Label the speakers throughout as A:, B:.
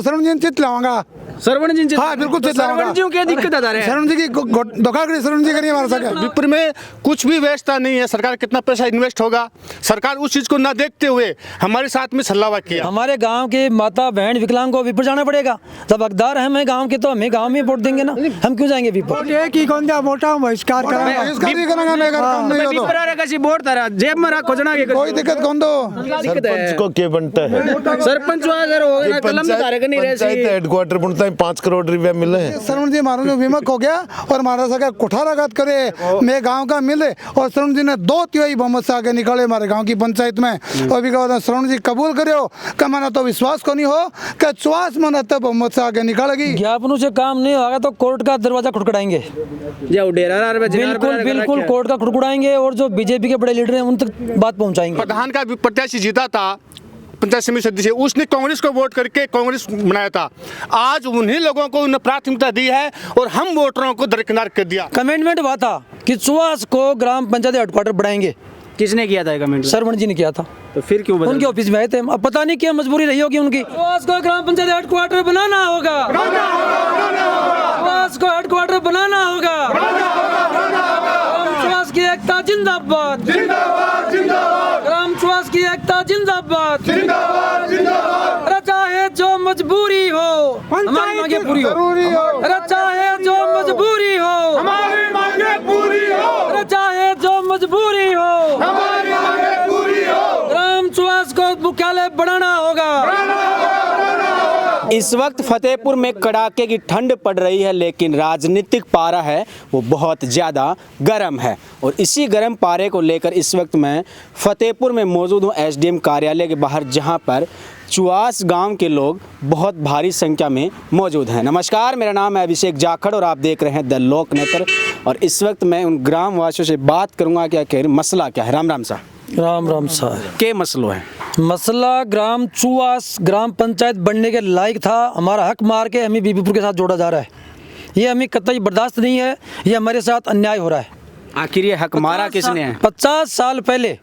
A: शरण जी चित लाऊंगा।
B: सरवण जी
A: हाँ बिल्कुल चित लाऊंगा।
B: सरवण जी क्या दिक्कत आ रहा है?
A: शरण जी की धोखाधड़ी शरण जी का नहीं मार सके।
C: विप्र में कुछ भी व्यवस्था नहीं है। सरकार कितना पैसा इन्वेस्ट होगा, सरकार उस चीज को ना देखते हुए हमारे साथ में सल्लावा किया।
D: हमारे गांव के माता बहन विकलांग को विप्र जाना पड़ेगा। जब हकदार हम गांव के तो हमें गांव में वोट देंगे ना, हम क्यों जाएंगे विप्र?
A: की कौन सा मोटा बहिष्कार करेगा
B: बोर्ड तारा जेब में रख खोजना के
A: कोई दिक्कत कौन दो।
E: सरपंच को क्या बनता है?
B: सरपंच अगर हो गया कलम में तारे का नहीं रह
E: पंचायत हेडक्वार्टर बनता है, 5 करोड़ रुपया मिले हैं।
A: शरण जी मारो जो विमक हो गया और मारा सका कुठाराघात करे मैं गांव का मिले और शरण जी ने 2/3 बहुमत से आगे निकाले हमारे गांव की पंचायत में। और भी कहा शरण जी कबूल करो कि मना तो विश्वास को नहीं हो कि 54 मन तक बहुमत से आगे निकालेगी।
D: ज्ञापनों से काम नहीं होगा तो कोर्ट का दरवाजा खटखटाएंगे। बिल्कुल बिल्कुल कोर्ट का खटखटाएंगे और जो बीजेपी के बड़े लीडर हैं उन तक बात पहुंचाएंगे।
C: प्रधान का प्रत्याशी जीता था पंचायत समिति सदस्य, उसने कांग्रेस को वोट करके कांग्रेस बनाया था। आज उन्हीं लोगों को उन्हें प्राथमिकता दी है और हम वोटरों को दरकिनार कर दिया।
D: कमेंटमेंट हुआ था कि चुवास को ग्राम पंचायत हेडक्वार्टर बढ़ाएंगे।
B: किसने किया था कमेंट?
D: सरवण जी ने किया था।
B: तो फिर क्यों
D: उनके ऑफिस में आए थे। अब पता नहीं क्या मजबूरी रही होगी उनकी। चुवास को ग्राम पंचायत हेडक्वार्टर बनाना होगा। चुवास को हेडक्वार्टर बनाना होगा। चुवास की एकता जिंदाबाद, ग्राम चुवास की एकता जिंदाबाद। अरे चाहे जो मजबूरी हो हमारी मांगे पूरी हो। अरे चाहे जो मजबूरी हो हमारी मांगे पूरी हो। अरे चाहे जो मजबूरी हो हमारी मांगे पूरी हो। ग्राम चुवास को मुख्यालय बढ़ाना होगा।
B: इस वक्त फतेहपुर में कड़ाके की ठंड पड़ रही है, लेकिन राजनीतिक पारा है वो बहुत ज़्यादा गर्म है। और इसी गर्म पारे को लेकर इस वक्त मैं फतेहपुर में मौजूद हूँ एसडीएम कार्यालय के बाहर, जहाँ पर चुवास गांव के लोग बहुत भारी संख्या में मौजूद हैं। नमस्कार, मेरा नाम है अभिषेक जाखड़ और आप देख रहे हैं द लोक नेत्र। और इस वक्त मैं उन ग्राम वासियों से बात करूँगा कि आखिर मसला क्या है। राम राम सा।
D: राम राम साहब।
B: के मसलो है?
D: मसला ग्राम चुवास ग्राम पंचायत बनने के लायक था। हमारा हक मार के हमें बीबीपुर के साथ जोड़ा जा रहा है। ये हमें कतई बर्दाश्त नहीं है। ये हमारे साथ अन्याय हो रहा है।
B: आखिर ये हक मारा किसने है?
D: 50 साल पहले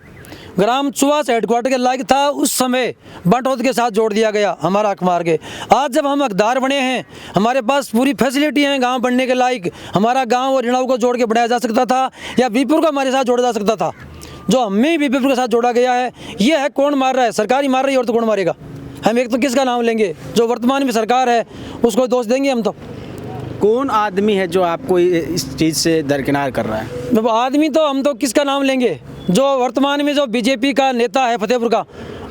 D: ग्राम चुवास हेडक्वार्टर के लायक था, उस समय बंटौत के साथ जोड़ दिया गया हमारा हक मार के। आज जब हम हकदार बने हैं, हमारे पास पूरी फैसिलिटी है गांव बनने के लायक। हमारा गांव और रिणाव को जोड़ के बनाया जा सकता था या बीबीपुर को हमारे साथ जोड़ा जा सकता था। जो हमें बीबीपुर के साथ जोड़ा गया है, ये है कौन मार रहा है? सरकार ही मार रही है और तो कौन मारेगा? हम एक तो किसका नाम लेंगे? जो वर्तमान में सरकार है उसको दोष देंगे हम तो।
B: कौन आदमी है जो आपको इस चीज़ से दरकिनार कर रहा है?
D: आदमी तो हम तो किसका नाम लेंगे? जो वर्तमान में जो बीजेपी का नेता है फतेहपुर का,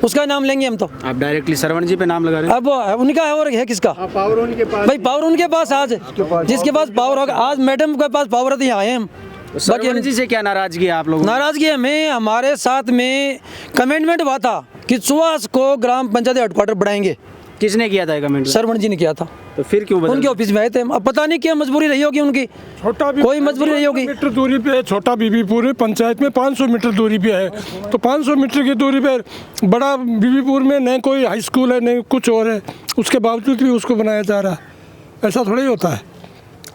D: उसका नाम लेंगे हम तो।
B: आप डायरेक्टली सरवण जी पे नाम लगा रहे हैं?
D: अब उनका है और है किसका?
C: पावर उनके पास,
D: भाई पावर उनके पास। आज जिसके पास पावर होगा, आज मैडम के पास पावर है तो यहाँ आए हम।
B: सरवण जी से क्या नाराजगी है आप लोगों?
D: नाराजगी हमें हमारे साथ में कमेंटमेंट हुआ था कि चुवास को ग्राम पंचायत हेडक्वार्टर बढ़ाएंगे।
B: किसने किया था कमेंट?
D: सरवण जी ने किया था।
B: तो फिर क्यों बदल?
D: उनके ऑफिस में आए थे। अब पता नहीं क्या मजबूरी रही होगी उनकी। कोई मजबूरी रही होगी।
F: मीटर दूरी पे है छोटा बीबीपुर पंचायत में, 500 मीटर दूरी पे है। तो 500 मीटर की दूरी पे बड़ा बीबीपुर में न कोई हाई स्कूल है न कुछ और है, उसके बावजूद भी उसको बनाया जा रहा है। ऐसा थोड़ा ही होता है।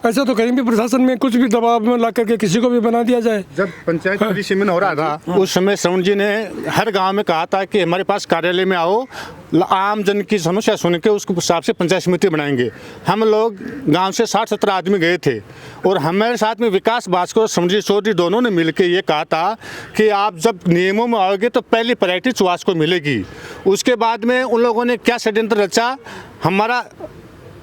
F: ऐसा तो कहीं भी प्रशासन में कुछ भी दबाव में ला करके किसी को भी बना दिया जाए।
C: जब पंचायत परिसीमन हो रहा था उस समय श्रवण जी ने हर गांव में कहा था कि हमारे पास कार्यालय में आओ, आम जन की समस्या सुन के उसके हिसाब से पंचायत समिति बनाएंगे। हम लोग गांव से 60-70 आदमी गए थे और हमारे साथ में विकास भास्कर और श्रवण जी चौधरी दोनों ने मिलकर ये कहा था कि आप जब नियमों में आओगे तो पहली प्रायोरिटी चुवास को मिलेगी। उसके बाद में उन लोगों ने क्या षड्यंत्र रचा, हमारा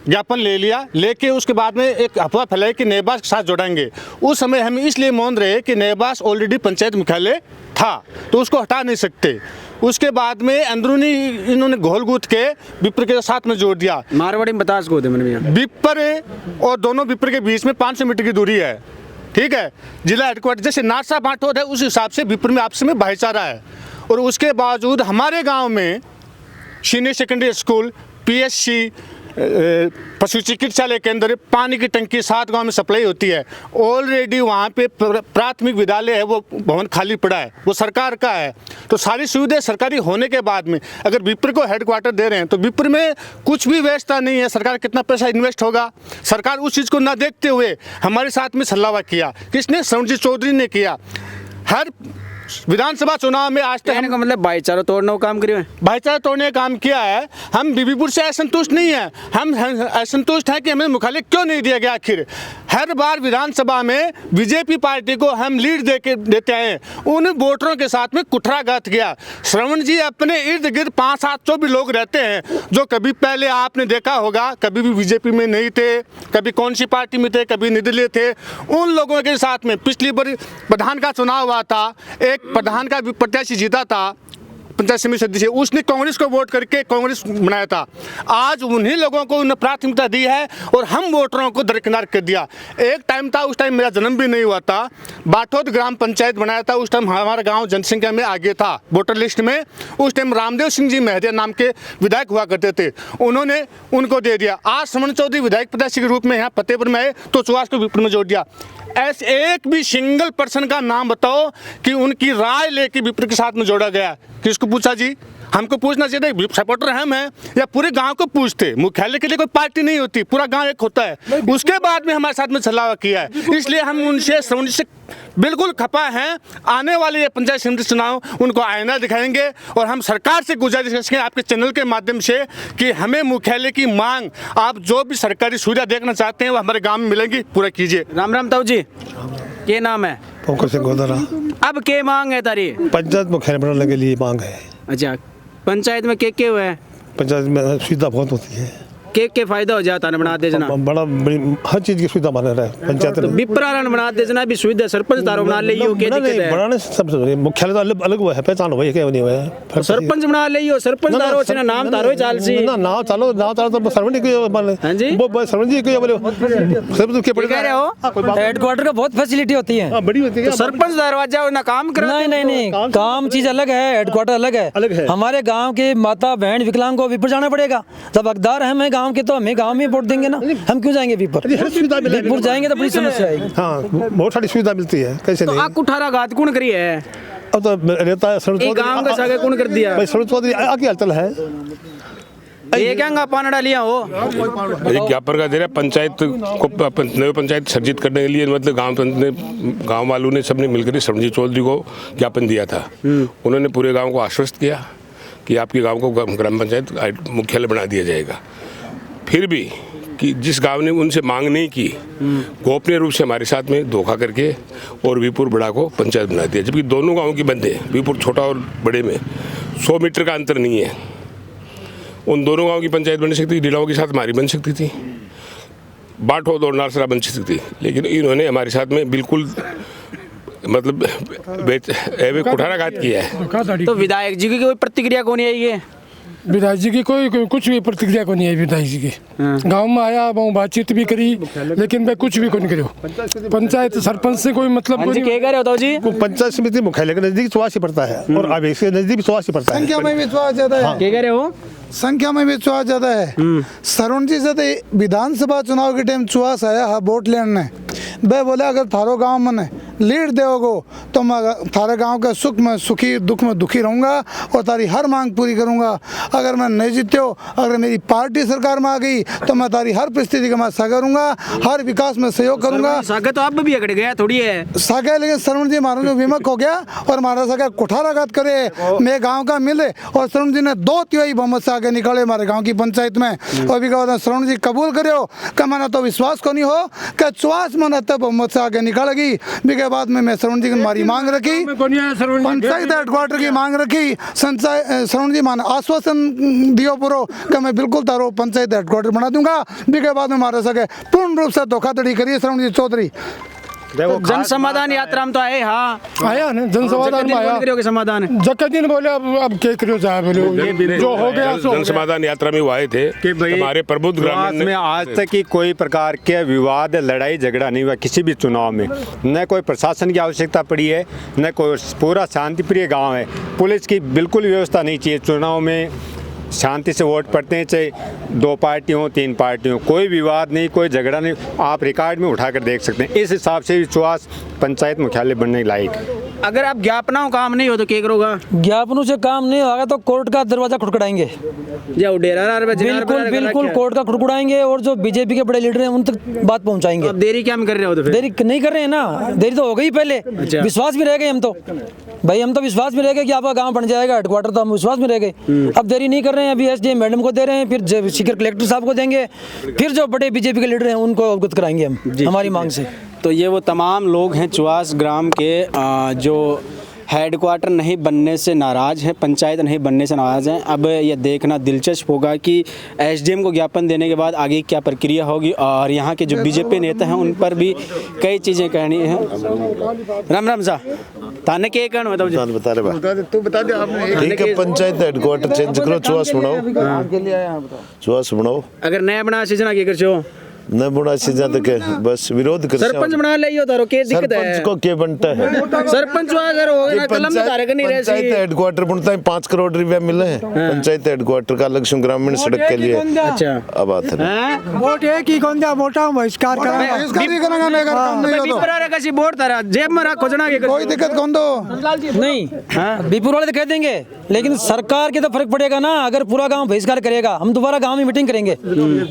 C: ज्ञापन ले लिया, लेके उसके बाद में एक अफवाह फैलाई कि नेबास के साथ जोड़ेंगे। उस समय हम इसलिए मौन रहे कि नेबास ऑलरेडी पंचायत मुख्यालय था तो उसको हटा नहीं सकते। उसके बाद में अंदरूनी इन्होंने घोल गूंथ के विप्र के साथ में जोड़ दिया।
B: मारवाड़ी में बता सको
C: विप्र और दोनों विप्र के बीच में 500 मीटर की दूरी है। ठीक है, जिला हेडक्वार्टर जैसे नारसा बांटोद है उस हिसाब से विप्र में आपस में भाईचारा है। और उसके बावजूद हमारे गाँव में सीनियर सेकेंडरी स्कूल, PSC, पशु चिकित्सालय केंद्र, पानी की टंकी 7 गांव में सप्लाई होती है। ऑलरेडी वहाँ पे प्राथमिक विद्यालय है, वो भवन खाली पड़ा है, वो सरकार का है। तो सारी सुविधाएं सरकारी होने के बाद में अगर विप्र को हेडक्वार्टर दे रहे हैं तो विप्र में कुछ भी व्यवस्था नहीं है। सरकार कितना पैसा इन्वेस्ट होगा, सरकार उस चीज़ को ना देखते हुए हमारे साथ में सल्लावा किया। किसने? श्रवण जी चौधरी ने किया। हर विधानसभा चुनाव में आज तक
B: कहने का मतलब भाईचारा तोड़ने का काम करियो है।
C: भाईचारा तोड़ने का काम किया है। हम बीबीपुर से असंतुष्ट नहीं है, हम असंतुष्ट हैं कि हमें मुखालिफ क्यों नहीं दिया गया। आखिर हर बार विधानसभा में बीजेपी पार्टी को हम लीड देते हैं, उन वोटरों के साथ में कुठाराघात किया। श्रवण जी अपने इर्द गिर्द 500-700 भी लोग रहते हैं जो कभी पहले आपने देखा होगा कभी भी बीजेपी में नहीं थे, कभी कौन सी पार्टी में थे, कभी निर्दलीय थे। उन लोगों के साथ में पिछली बार प्रधान का चुनाव हुआ था, एक प्रधान का प्रत्याशी जीता था पंचायत समिति सदस्य, उसने कांग्रेस को वोट करके कांग्रेस बनाया था। आज उन्हीं लोगों को उन्हें प्राथमिकता दी है और हम वोटरों को दरकिनार कर दिया। एक टाइम था, उस टाइम मेरा जन्म भी नहीं हुआ था, बाठोद ग्राम पंचायत बनाया था। उस टाइम हमारा गांव जनसंख्या में आगे था वोटर लिस्ट में। उस टाइम रामदेव सिंह जी महदिया नाम के विधायक हुआ करते थे, उन्होंने उनको दे दिया। आज श्रवण चौधरी विधायक प्रत्याशी के रूप में यहाँ फतेहपुर में आए तो चुवास को विपुल में जोड़ दिया। ऐसे एक भी सिंगल पर्सन का नाम बताओ कि उनकी राय लेके विपुल के साथ में जोड़ा गया। किसको पूछा जी? हमको पूछना चाहिए, सपोर्टर हम हैं या पूरे गांव को पूछते। मुख्यालय के लिए कोई पार्टी नहीं होती, पूरा गांव एक होता है। उसके बाद में हमारे साथ में छलावा किया है, इसलिए हम उनसे श्रवण से बिल्कुल खपा हैं। आने वाले ये पंचायत समिति चुनाव उनको आईना दिखाएंगे और हम सरकार से गुजारिश करेंगे आपके चैनल के माध्यम से कि हमें मुख्यालय की मांग, आप जो भी सरकारी सुविधा देखना चाहते हैं वो हमारे गांव में मिलेंगी, पूरा कीजिए।
B: राम राम ताऊ जी, क्या नाम है?
E: पंकज सिंह गोदरा।
B: अब क्या मांग है तारी?
E: पंचायत मुख्यालय बनाने के लिए मांग है।
B: अच्छा, पंचायत में क्या हुआ है?
E: पंचायत में सुविधा बहुत होती है,
B: के फायदा हो जाता है बना दे जना,
E: बड़ा हर चीज की सुविधा बना रहा है पंचायत
B: तो विप्रारण बना दे जना भी सुविधा सरपंच तारो बना ले यो, क्या दिक्कत है?
E: बनाने से सब मुख्यालय तो अलग अलग हुआ है, पहचान हुआ है क्या नहीं हुआ है।
B: सरपंच बना ले यो, सरपंच तारो छे ना नाम तारो चाल सी
E: ना नाम चालो तो सरपंच की माने।
B: हां जी,
E: वो सरपंच जी को बोले सरपंच के
B: कह रहे हो
D: हेडक्वार्टर का बहुत फैसिलिटी होती है।
E: हां बड़ी होती है।
B: तो सरपंच दरवाजा ना काम करा?
D: नहीं, काम चीज अलग है, हेडक्वार्टर अलग है। हमारे गांव के माता बहन विकलांग को विपुर जाना पड़ेगा। जब हकदार हम हैं गांव के तो हमें गांव में वोट देंगे ना, हम क्यों जाएंगे विपुर? विपुर जाएंगे तो बड़ी समस्या आएगी।
E: हाँ बहुत सारी सुविधा मिलती है, कैसे
B: तो
E: नहीं।
B: आ कुठाराघात कौन करी है?
E: अब तो रहता है सरपंच
B: ये गांव का सागे कौन कर दिया?
E: भाई सरपंच चौधरी आगे हलचल है।
B: ये क्या पाना लिया हो?
G: एक ज्ञापन का दे रहा है पंचायत को, नई पंचायत सर्जित करने के लिए, मतलब गांव वालों ने सबने मिलकर श्रवण चौधरी को ज्ञापन दिया था। उन्होंने पूरे गांव को आश्वस्त किया कि आपके गांव को ग्राम पंचायत मुख्यालय बना दिया जाएगा। फिर भी कि जिस गांव ने उनसे मांग नहीं की, गोपनीय रूप से हमारे साथ में धोखा करके और वीपुर बड़ा को पंचायत बना दिया, जबकि दोनों गांवों की बंद है। वीपुर छोटा और बड़े में 100 मीटर का अंतर नहीं है। उन दोनों गांव की पंचायत बन सकती थी, डिलाओं के साथ हमारी बन सकती थी, बाठोद और नारसरा बन सकती थी, लेकिन इन्होंने हमारे साथ में बिल्कुल मतलब कुठाराघात किया है।
B: तो विधायक जी की कोई प्रतिक्रिया कौन आई है?
F: विधायक जी की कोई कुछ भी प्रतिक्रिया को नहीं है। विधायक जी की गांव में आया, वो बातचीत भी करी, लेकिन भाई कुछ भी को नहीं करो। पंचायत सरपंच से कोई मतलब
B: जी क्या कह रहे हो जी?
E: पंचायत समिति मुख्यालय के नजदीक 84 पड़ता है और अब इसके नजदीक 84 पड़ता है।
A: संख्या में भी चुनाव ज्यादा है।
B: क्या कह रहे हो?
A: संख्या में भी चुनाव ज्यादा है। श्रवण जी से तो विधानसभा चुनाव के टाइम चुनाव आया है वोट लेने, वे बोले अगर थारो गांव में लीड देओगो तो मैं थारे गांव के सुख में सुखी, दुख में दुखी रहूंगा और तारी हर मांग पूरी करूंगा। अगर मैं नहीं जीत्यो, अगर मेरी पार्टी सरकार में आ गई तो मैं तारी हर परिस्थिति का मैं सागर करूंगा, हर विकास में सहयोग करूंगा।
B: सागर तो अब भी अकड़ गया थोड़ी है
A: सागर, लेकिन श्रवण जी मारो जो विमक हो गया और हमारा सागर कुठाराघात करे, मैं गाँव का मिले और श्रवण जी ने 2/3 बहुमत से आगे निकाले हमारे गाँव की पंचायत में। और भी कहा श्रवण जी कबूल करो कि मैंने तो विश्वास को नहीं हो कि 54 मन तब बहुमत से आगे निकालेगी। भी बाद में मैं श्रवण जी की हमारी मांग रखी, पंचायत हेडक्वार्टर की मांग रखी। श्रवण जी मान आश्वासन दियो पूरो कि मैं बिल्कुल तारो पंचायत हेडक्वार्टर बना दूंगा। भी के बाद में हमारे सके पूर्ण रूप से धोखाधड़ी करिए श्रवण जी चौधरी।
B: जन समाधान यात्रा में तो आए, हाँ
F: आया ना जन समाधान में आया।
B: करियो के समाधान
F: जक्का दिन बोले अब क्या करियो जाए बोले जो हो गया सो
G: जन समाधान यात्रा में वो आए थे
H: कि भाई
G: हमारे प्रबुद्ध ग्रामीण
H: में आज तक की कोई प्रकार के विवाद, लड़ाई झगड़ा नहीं हुआ किसी भी चुनाव में। न कोई प्रशासन की आवश्यकता पड़ी है, न कोई, पूरा शांतिप्रिय गांव है। पुलिस की बिल्कुल व्यवस्था नहीं चाहिए। चुनाव में शांति से वोट पड़ते हैं, चाहे 2 पार्टी हो 3 पार्टी हो, कोई विवाद नहीं, कोई झगड़ा नहीं। आप रिकॉर्ड में उठाकर देख सकते हैं। इस हिसाब से विश्वास पंचायत मुख्यालय बनने लायक है।
B: अगर आप ज्ञापना काम नहीं हो तो क्या करोगा?
D: ज्ञापनों से काम नहीं होगा तो कोर्ट का दरवाजा खड़खड़ाएंगे।
B: जो डेरा
D: बिल्कुल बिल्कुल कोर्ट का खड़खड़ाएंगे और जो बीजेपी के बड़े लीडर हैं उन तक बात पहुंचाएंगे।
B: अब देरी क्या कर रहे हो तो फिर?
D: देरी नहीं कर रहे हैं ना, देरी तो हो गई पहले।
B: अच्छा।
D: विश्वास में रह गए हम तो भाई, हम तो विश्वास में रह गए कि आपका गांव बन जाएगा हेडक्वार्टर, तो हम विश्वास में रह गए। अब देरी नहीं कर रहे हैं, अभी एसडीएम मैडम को दे रहे हैं, फिर सीकर कलेक्टर साहब को देंगे, फिर जो बड़े बीजेपी के लीडर हैं उनको अवगत कराएंगे हम हमारी मांग से।
B: तो ये वो तमाम लोग हैं चुवास ग्राम के जो हेडक्वार्टर नहीं बनने से नाराज़ हैं, पंचायत नहीं बनने से नाराज़ हैं। अब ये देखना दिलचस्प होगा कि एसडीएम को ज्ञापन देने के बाद आगे क्या प्रक्रिया होगी और यहाँ के जो बीजेपी नेता हैं उन पर भी कई चीज़ें कहनी हैं। राम राम सा थाने के कहना बताओ
I: बता रहे तू बता दे आपने। ठीक है, पंचायत हेडक्वार्टर चेंज करो, चुवास बनाओ, चुवास बनाओ।
B: अगर नया बना सीजना क्या कर
I: न बुढ़ा सीधा तक बस विरोध कर
B: सरपंच बना ले यो तारो के दिक्कत है?
I: सरपंच को क्या बनता है?
B: सरपंच अगर होगा ना कलम तो तारे का नहीं रह
I: पंचायत हेडक्वार्टर बनता है, 5 करोड़ रुपया मिले हैं पंचायत हेडक्वार्टर का लक्ष्य ग्रामीण सड़क के लिए।
B: अच्छा
I: अब बात है
A: वोट एक ही कौन दिया मोटा बहिष्कार करेंगे मैं अगर काम नहीं हो तो
B: बिपुर का सी वोट तारा जेब में रखो जना के
A: कोई दिक्कत कौन दो
D: नहीं, बीपुर वाले तो कह देंगे, लेकिन सरकार के तो फर्क पड़ेगा ना। अगर पूरा गांव बहिष्कार करेगा, हम दोबारा गांव में मीटिंग करेंगे।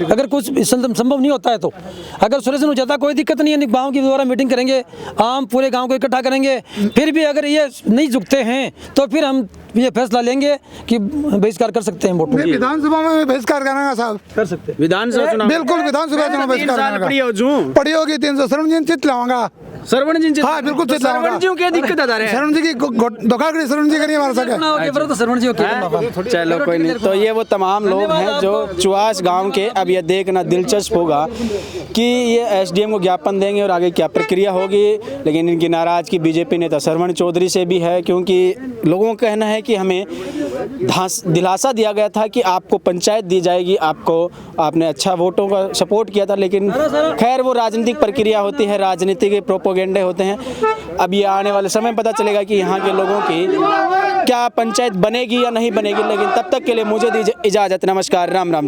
D: अगर कुछ संभव नहीं होता है तो अगर सोल्यूशन हो जाता कोई दिक्कत नहीं है, गांव की दोबारा मीटिंग करेंगे, आम पूरे गांव को इकट्ठा करेंगे। फिर भी अगर ये नहीं झुकते हैं तो फिर हम ये फैसला लेंगे कि बहिष्कार कर सकते हैं वोट।
A: विधानसभा में बहिष्कार करेंगे साहब,
D: कर सकते हैं
B: विधानसभा चुनाव।
A: बिल्कुल विधानसभा चुनाव बहिष्कार पड़ी होगी 300 शरण जी चित लाऊंगा।
B: शरवण जी
A: हाँ बिल्कुल चित लाऊंगा।
B: शरवण जी क्या दिक्कत आ रहा है?
A: शरण जी की धोखाधड़ी शरण जी का नहीं मार सके।
B: चलो कोई नहीं। तो ये वो तमाम लोग हैं जो चुवास गांव के। अब ये देखना दिलचस्प होगा कि ये एसडीएम को ज्ञापन देंगे और आगे क्या प्रक्रिया होगी। लेकिन इनकी नाराजगी बीजेपी नेता शरवण चौधरी से भी है, क्योंकि लोगों का कहना है कि हमें दिलासा दिया गया था कि आपको पंचायत दी जाएगी, आपने अच्छा वोटों का सपोर्ट किया था। लेकिन खैर वो राजनीतिक प्रक्रिया होती है, राजनीतिक प्रोपोगेंडे होते हैं। अब ये आने वाले समय पता चलेगा कि यहाँ के लोगों की क्या पंचायत बनेगी या नहीं बनेगी। लेकिन तब तक के लिए मुझे दीजिए इजाज़त। नमस्कार, राम राम।